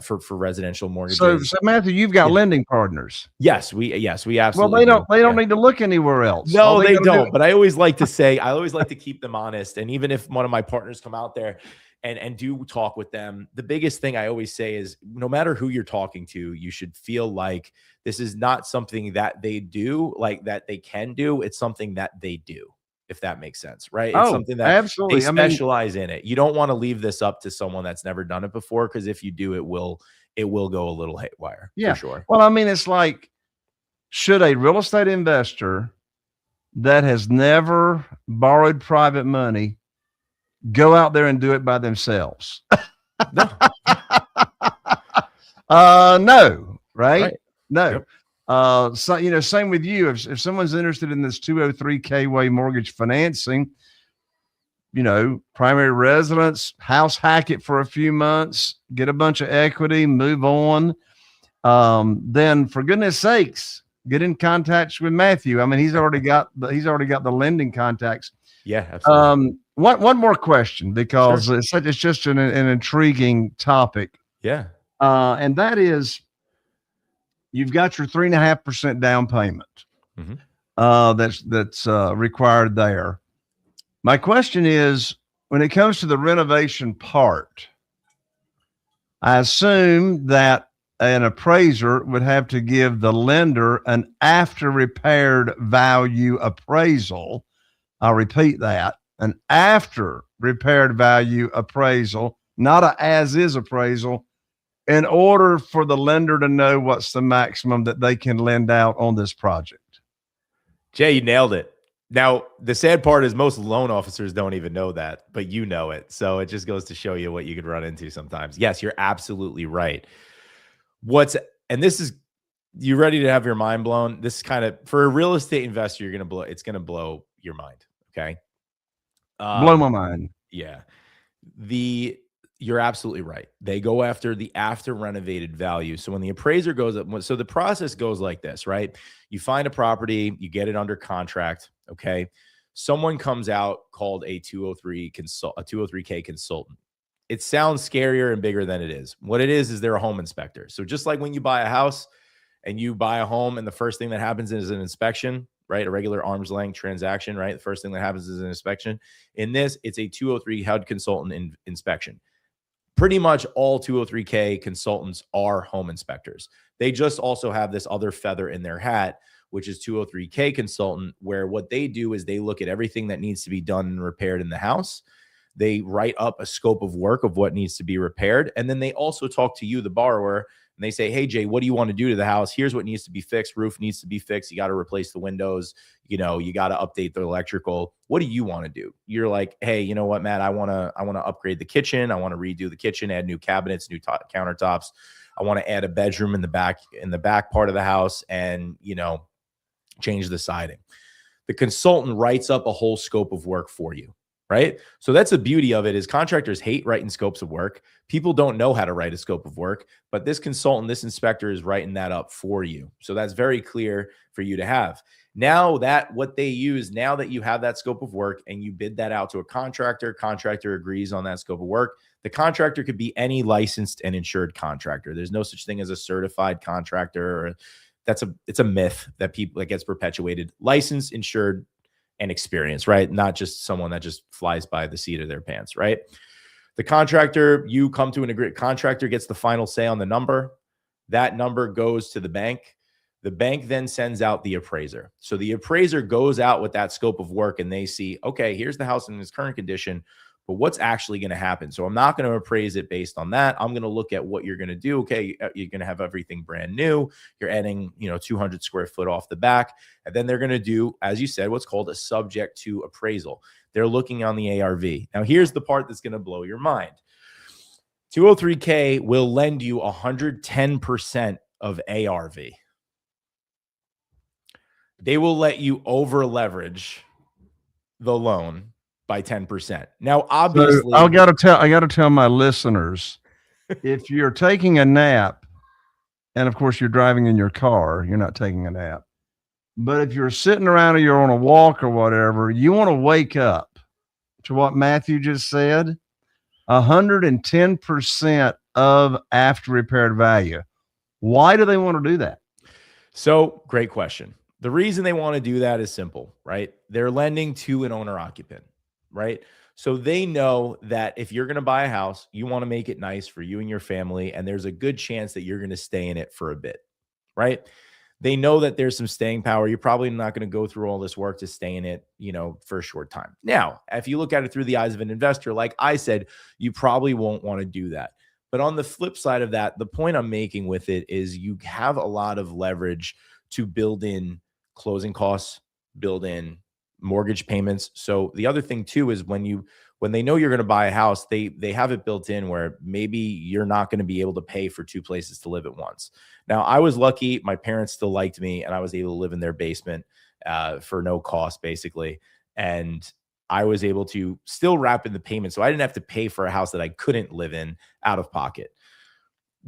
for residential mortgages. So Matthew, you've got lending partners. Yes, we absolutely. Well, they don't need to look anywhere else. No, they don't. But I always like to keep them honest. And even if one of my partners come out there and do talk with them, the biggest thing I always say is no matter who you're talking to, you should feel like this is not something that they do, like that they can do. It's something that they do, if that makes sense, right? It's something that absolutely they specialize in it. You don't want to leave this up to someone that's never done it before, because if you do, it will go a little haywire. Yeah, for sure. Well, it's like, should a real estate investor that has never borrowed private money go out there and do it by themselves? No. No, right? No. Yep. So, same with you. If someone's interested in this 203K way mortgage financing, primary residence, house hack it for a few months, get a bunch of equity, move on. Then for goodness sakes, get in contact with Matthew. He's already got the lending contacts. Yeah, absolutely. One more question, because it's just an intriguing topic. Yeah. And that is, you've got your 3.5% down payment. Mm-hmm. That's required there. My question is, when it comes to the renovation part, I assume that an appraiser would have to give the lender an after repaired value appraisal. I'll repeat that. An after repaired value appraisal, not a as is appraisal, in order for the lender to know what's the maximum that they can lend out on this project. Jay, you nailed it. Now, the sad part is most loan officers don't even know that, but you know it. So it just goes to show you what you could run into sometimes. Yes, you're absolutely right. And this is, you ready to have your mind blown? This is kind of, for a real estate investor, it's going to blow your mind. Okay. Blow my mind. Yeah. You're absolutely right. They go after the after renovated value. So when the appraiser goes up, so the process goes like this, right? You find a property, you get it under contract. Okay. someone comes out called a 203K consultant. It sounds scarier and bigger than it is. What it is they're a home inspector. So just like when you buy a house and you buy a home and the first thing that happens is an inspection, right? A regular arm's length transaction, right? The first thing that happens is an inspection. In this, it's a 203 HUD consultant inspection. Pretty much all 203K consultants are home inspectors. They just also have this other feather in their hat, which is 203K consultant, where what they do is they look at everything that needs to be done and repaired in the house. They write up a scope of work of what needs to be repaired. And then they also talk to you, the borrower, and they say, hey, Jay, what do you want to do to the house? Here's what needs to be fixed. Roof needs to be fixed. You got to replace the windows. You got to update the electrical. What do you want to do? You're like, hey, you know what, Matt? I want to upgrade the kitchen. I want to redo the kitchen, add new cabinets, new countertops. I want to add a bedroom in the back part of the house and, change the siding. The consultant writes up a whole scope of work for you. Right. So that's the beauty of it is contractors hate writing scopes of work. People don't know how to write a scope of work, but this consultant, this inspector is writing that up for you. So that's very clear for you to have. Now that what they use, now that you have that scope of work and you bid that out to a contractor agrees on that scope of work. The contractor could be any licensed and insured contractor. There's no such thing as a certified contractor. It's a myth that gets perpetuated. Licensed, insured, and experience, right? Not just someone that just flies by the seat of their pants, right? The contractor, you come to an agreement, contractor gets the final say on the number. That number goes to the bank. The bank then sends out the appraiser. So the appraiser goes out with that scope of work and they see, okay, here's the house in its current condition, but what's actually going to happen? So I'm not going to appraise it based on that. I'm going to look at what you're going to do. Okay, you're going to have everything brand new. You're adding, 200 square foot off the back. And then they're going to do, as you said, what's called a subject to appraisal. They're looking on the ARV. Now, here's the part that's going to blow your mind. 203K will lend you 110% of ARV. They will let you over leverage the loan by 10%. Now, obviously, so I got to tell my listeners, if you're taking a nap, and of course you're driving in your car, you're not taking a nap. But if you're sitting around or you're on a walk or whatever, you want to wake up to what Matthew just said, 110% of after repaired value. Why do they want to do that? So, great question. The reason they want to do that is simple, right? They're lending to an owner occupant, right? So they know that if you're going to buy a house, you want to make it nice for you and your family, and there's a good chance that you're going to stay in it for a bit, right? They know that there's some staying power. You're probably not going to go through all this work to stay in it, for a short time. Now, if you look at it through the eyes of an investor, like I said, you probably won't want to do that. But on the flip side of that, the point I'm making with it is you have a lot of leverage to build in closing costs, build in mortgage payments. So the other thing too is when they know you're going to buy a house, they have it built in where maybe you're not going to be able to pay for two places to live at once. Now, I was lucky. My parents still liked me and I was able to live in their basement for no cost, basically. And I was able to still wrap in the payment. So I didn't have to pay for a house that I couldn't live in out of pocket.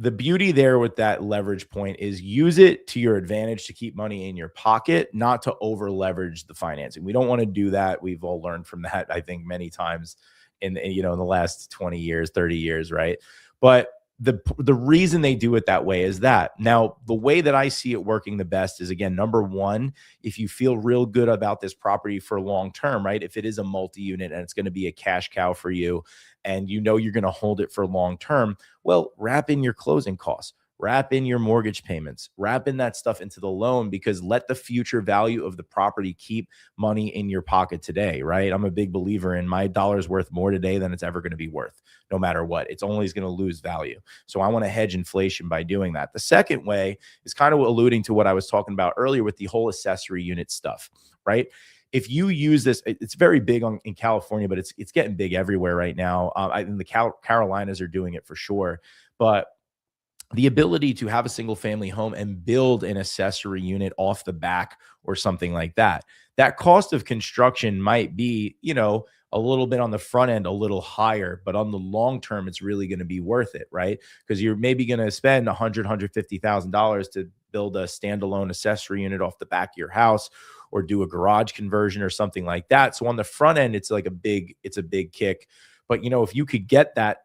The beauty there with that leverage point is use it to your advantage to keep money in your pocket, not to over leverage the financing. We don't want to do that. We've all learned from that, I think, many times in the last 20 years, 30 years, right? But the reason they do it that way is that. Now, the way that I see it working the best is, again, number one, if you feel real good about this property for long term, right? If it is a multi-unit and it's going to be a cash cow for you and you're going to hold it for long term, well, wrap in your closing costs, wrap in your mortgage payments, wrap in that stuff into the loan, because let the future value of the property keep money in your pocket today, right? I'm a big believer in my dollar's worth more today than it's ever going to be worth, no matter what. It's always going to lose value. So I want to hedge inflation by doing that. The second way is kind of alluding to what I was talking about earlier with the whole accessory unit stuff, right? If you use this, it's very big in California, but it's getting big everywhere right now. I think the Carolinas are doing it for sure. But the ability to have a single family home and build an accessory unit off the back or something like that, that cost of construction might be, a little bit on the front end, a little higher, but on the long term, it's really going to be worth it, right? Because you're maybe going to spend $150,000 to build a standalone accessory unit off the back of your house, or do a garage conversion or something like that. So on the front end, it's a big kick. But if you could get that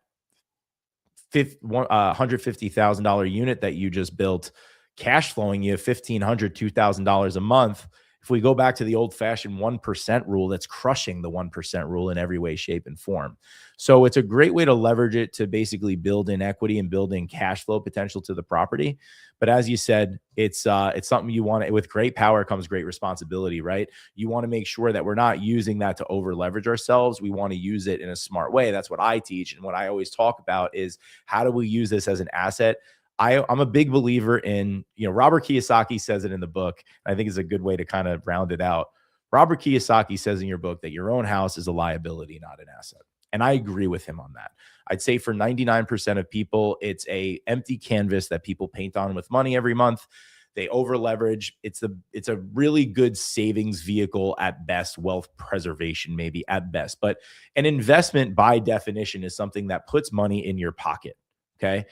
$150,000 unit that you just built cash flowing you $1,500, $2,000 a month. If we go back to the old fashioned 1% rule, that's crushing the 1% rule in every way, shape, and form. So it's a great way to leverage it to basically build in equity and build in cash flow potential to the property. But as you said, it's something you want to, with great power comes great responsibility, right? You want to make sure that we're not using that to over leverage ourselves. We want to use it in a smart way. That's what I teach. And what I always talk about is how do we use this as an asset? I'm a big believer in, Robert Kiyosaki says it in the book. And I think it's a good way to kind of round it out. Robert Kiyosaki says in your book that your own house is a liability, not an asset. And I agree with him on that. I'd say for 99% of people, it's a empty canvas that people paint on with money every month. They over leverage. It's a really good savings vehicle at best, wealth preservation maybe at best. But an investment by definition is something that puts money in your pocket. Okay.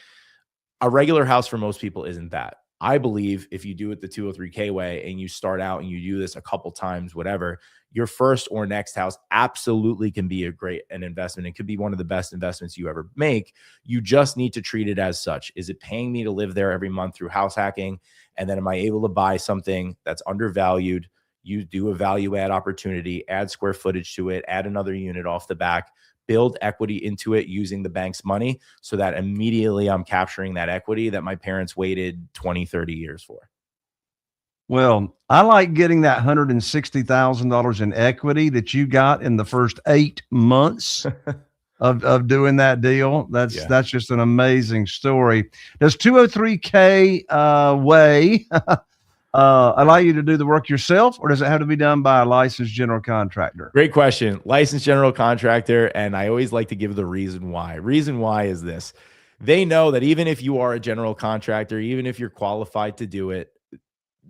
A regular house for most people isn't that. I believe if you do it the 203K way and you start out and you do this a couple times, whatever, your first or next house absolutely can be an investment. It could be one of the best investments you ever make. You just need to treat it as such. Is it paying me to live there every month through house hacking? And then am I able to buy something that's undervalued? You do a value add opportunity, add square footage to it, add another unit off the back, build equity into it using the bank's money so that immediately I'm capturing that equity that my parents waited 20, 30 years for. Well, I like getting that $160,000 in equity that you got in the first 8 months of doing that deal. That's just an amazing story. Does 203K way allow you to do the work yourself, or does it have to be done by a licensed general contractor? Great question. Licensed general contractor. And I always like to give the reason why. Reason why is this. They know that even if you are a general contractor, even if you're qualified to do it,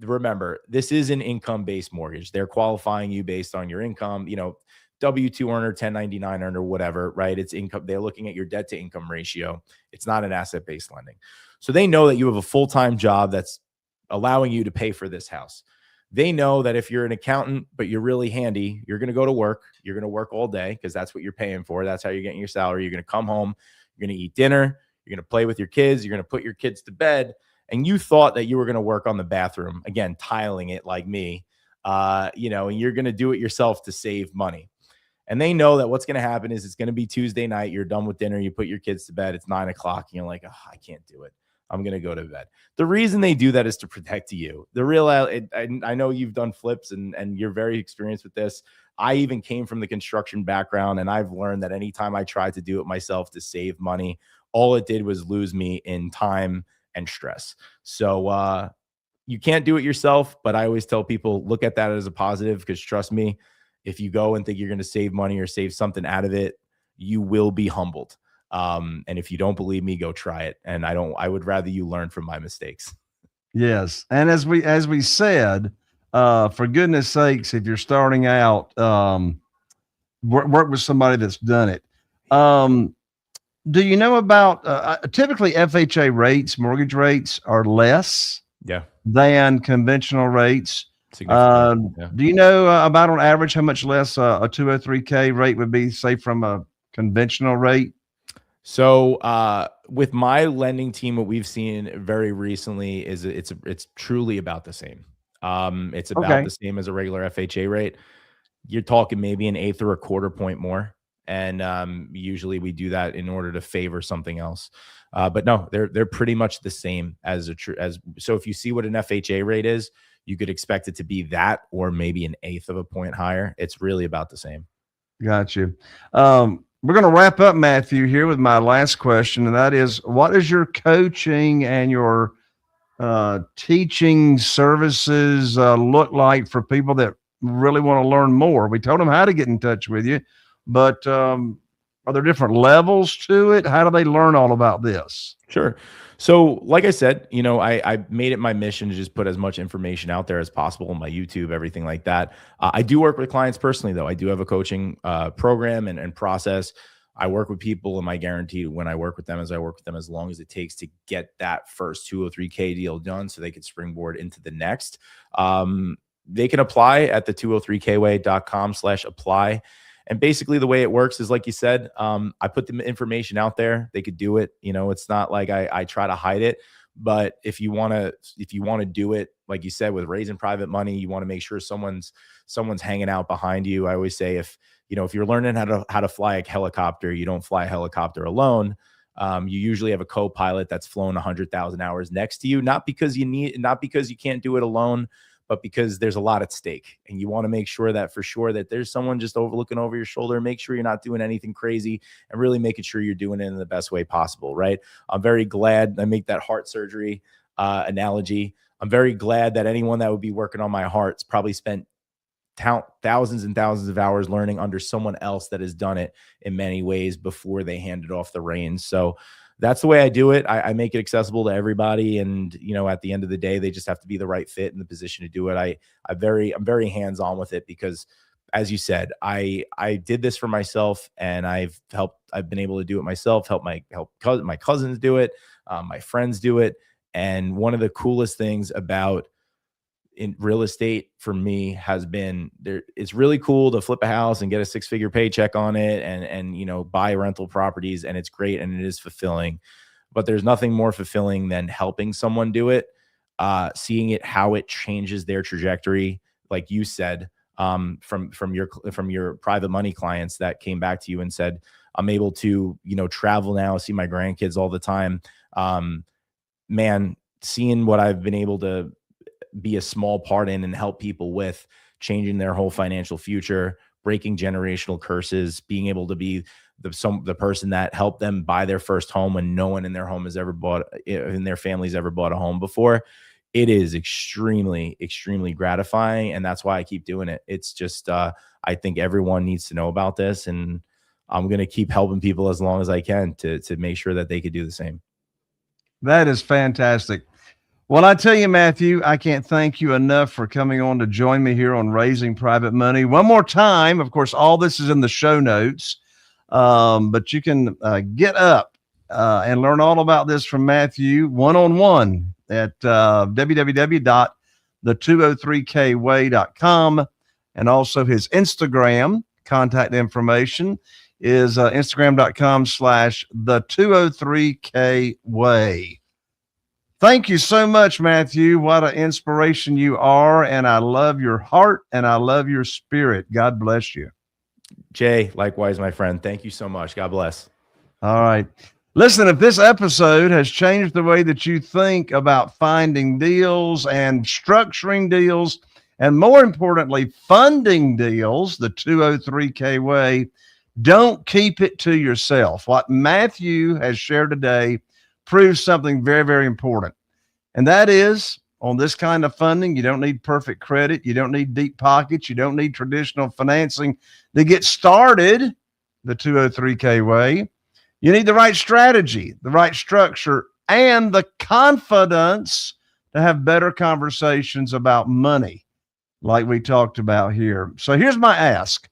remember, this is an income-based mortgage. They're qualifying you based on your income, W-2 earner, 1099 earner, whatever, right? It's income. They're looking at your debt to income ratio. It's not an asset-based lending. So they know that you have a full-time job that's allowing you to pay for this house. They know that if you're an accountant, but you're really handy, you're going to go to work. You're going to work all day because that's what you're paying for. That's how you're getting your salary. You're going to come home. You're going to eat dinner. You're going to play with your kids. You're going to put your kids to bed. And you thought that you were going to work on the bathroom, again, tiling it like me, and you're going to do it yourself to save money. And they know that what's going to happen is it's going to be Tuesday night. You're done with dinner. You put your kids to bed. It's 9 o'clock. And you're like, oh, I can't do it. I'm going to go to bed. The reason they do that is to protect you. I know you've done flips and you're very experienced with this. I even came from the construction background, and I've learned that anytime I tried to do it myself to save money, all it did was lose me in time and stress. So you can't do it yourself, but I always tell people, look at that as a positive, because trust me, if you go and think you're going to save money or save something out of it, you will be humbled. And if you don't believe me, go try it. And I would rather you learn from my mistakes. Yes. And as we said, for goodness sakes, if you're starting out, work with somebody that's done it. Do you know about, typically FHA rates, mortgage rates are less than conventional rates. Do you know about on average how much less a 203K rate would be, say, from a conventional rate? So with my lending team, what we've seen very recently is it's truly about the same. It's about the same as a regular FHA rate. You're talking maybe an eighth or a quarter point more. And usually we do that in order to favor something else. But no, they're pretty much the same so if you see what an FHA rate is, you could expect it to be that or maybe an eighth of a point higher. It's really about the same. Got you. We're going to wrap up, Matthew, here with my last question. And that is, what does your coaching and your teaching services look like for people that really want to learn more? We told them how to get in touch with you, but are there different levels to it? How do they learn all about this? Sure. So like I said, I made it my mission to just put as much information out there as possible on my YouTube, everything like that. I do work with clients personally, though. I do have a coaching program and process. I work with people, and my guarantee when I work with them is I work with them as long as it takes to get that first 203K deal done so they could springboard into the next. they can apply at the 203kway.com/apply. And basically the way it works is, like you said, I put the information out there. They could do it. It's not like I try to hide it. But if you want to do it, like you said, with raising private money, you want to make sure someone's hanging out behind you. I always say, if you're learning how to fly a helicopter, you don't fly a helicopter alone. You usually have a co-pilot that's flown 100,000 hours next to you, not because you can't do it alone, but because there's a lot at stake, and you want to make sure that for sure that there's someone just looking over your shoulder, and make sure you're not doing anything crazy, and really making sure you're doing it in the best way possible. Right. I'm very glad I make that heart surgery analogy. I'm very glad that anyone that would be working on my heart's probably spent thousands and thousands of hours learning under someone else that has done it in many ways before they handed off the reins. So that's the way I do it. I make it accessible to everybody. And, at the end of the day, they just have to be the right fit in the position to do it. I'm very hands-on with it because, as you said, I did this for myself, and I've been able to do it myself, help my cousins do it. My friends do it. And one of the coolest things about in real estate for me has been it's really cool to flip a house and get a 6-figure paycheck on it and buy rental properties, and it's great and it is fulfilling, but there's nothing more fulfilling than helping someone do it, seeing it, how it changes their trajectory. Like you said, from your private money clients that came back to you and said, I'm able to, travel now, see my grandkids all the time. Man, seeing what I've been able to be a small part in and help people with changing their whole financial future, breaking generational curses, being able to be the person that helped them buy their first home when no one in their family's ever bought a home before. It is extremely, extremely gratifying. And that's why I keep doing it. It's just, I think everyone needs to know about this, and I'm going to keep helping people as long as I can to make sure that they could do the same. That is fantastic. Well, I tell you, Matthew, I can't thank you enough for coming on to join me here on Raising Private Money. One more time, of course, all this is in the show notes, but you can get up and learn all about this from Matthew one-on-one at www.the203kway.com, and also his Instagram contact information is instagram.com/the203kway. Thank you so much, Matthew. What an inspiration you are. And I love your heart and I love your spirit. God bless you. Jay, likewise, my friend. Thank you so much. God bless. All right. Listen, if this episode has changed the way that you think about finding deals and structuring deals, and more importantly, funding deals, the 203K way, don't keep it to yourself. What Matthew has shared today proves something very, very important. And that is, on this kind of funding, you don't need perfect credit. You don't need deep pockets. You don't need traditional financing to get started the 203K way. You need the right strategy, the right structure, and the confidence to have better conversations about money, like we talked about here. So here's my ask.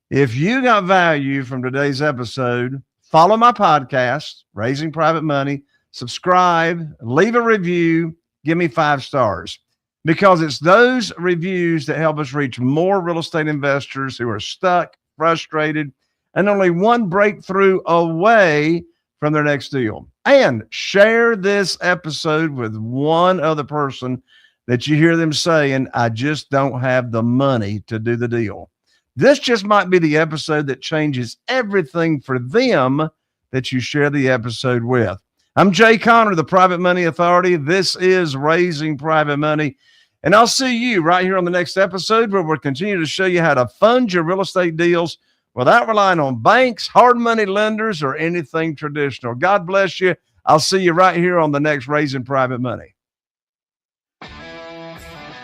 If you got value from today's episode, follow my podcast, Raising Private Money, subscribe, leave a review, give me 5 stars, because it's those reviews that help us reach more real estate investors who are stuck, frustrated, and only one breakthrough away from their next deal. And share this episode with one other person that you hear them saying, I just don't have the money to do the deal. This just might be the episode that changes everything for them that you share the episode with. I'm Jay Conner, the Private Money Authority. This is Raising Private Money. And I'll see you right here on the next episode, where we'll continue to show you how to fund your real estate deals without relying on banks, hard money lenders, or anything traditional. God bless you. I'll see you right here on the next Raising Private Money.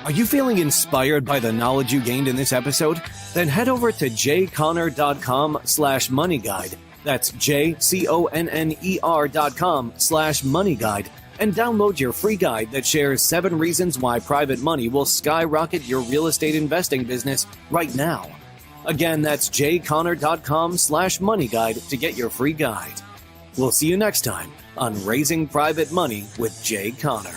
Are you feeling inspired by the knowledge you gained in this episode? Then head over to jconner.com/moneyguide. That's jconner.com/moneyguide, and download your free guide that shares 7 reasons why private money will skyrocket your real estate investing business right now. Again, that's jconner.com/moneyguide to get your free guide. We'll see you next time on Raising Private Money with Jay Conner.